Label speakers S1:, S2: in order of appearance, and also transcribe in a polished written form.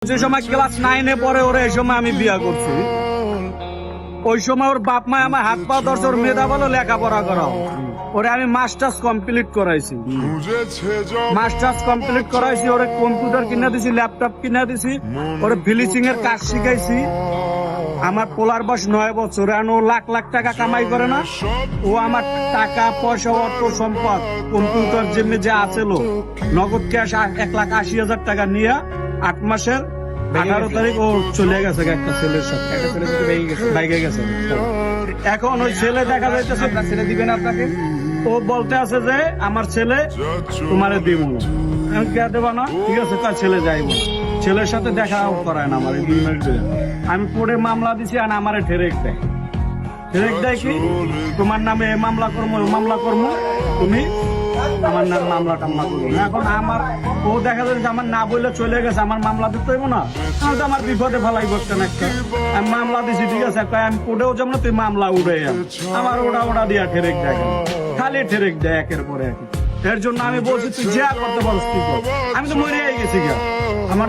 S1: যে সময় ক্লাস 9-এ পড়ে ওরে এই সময় আমি বিয়া করছি। ওই সময় ওর বাপ মা আমার হাত পা ধরছে, ওর মেধা বলো লেখাপড়া করাও। ওরে আমি মাস্টার্স কমপ্লিট করাইছি, ওরে কম্পিউটার কিনে দিছি, ল্যাপটপ কিনে দিছি, ওরে ফিনিশিং এর কাজ শিখাইছি। আমার পোলার বয়স 9 বছর, ও লাখ লাখ টাকা কামাই করে না। ও আমার টাকা পয়সা অর্থ সম্পদ কম্পিউটার জিমে যে আছিল নগদ ক্যাশ 1,80,000 টাকা নিয়ে 8 মাসের 18 তারিখ ও চলে গেছে একটা ছেলের সাথে, বাইকে গেছে। এখন ওই ছেলে দেখা যাইতেছে ছেলে দিবেন আপনাকে, ও বলতে আছে যে আমার ছেলে তোমারে দিব না। আমি কে দেবা না, ঠিক আছে তার ছেলে যাইব। ছেলের সাথে দেখাও করায় না আমার 2 মাস ধরে। আমি পরে মামলা দিছি আর আমারে ঠেরেক দেয় কি তোমার নামে মামলা করবো তুমি আমার নাম মামলা টামলা করবো না। এখন আমার ও দেখা যাচ্ছে আমার না বললে চলে গেছে, আমার মামলা দিতে হইব না, আমি তো আমার বিপদে ফেলাই করতেন একটা। আমি মামলা দিছি, ঠিক আছে আমি কোর্টেও যাবো না, তুই মামলা উঠে আমার ওটা দিয়া ঠেরেক দেয়, খালি ঠেরেক দেয় একের পরে এক। এর জন্য আমি বলছি তুই যা করতে পারছিস, আমি তো মরে গেছি গা। আমার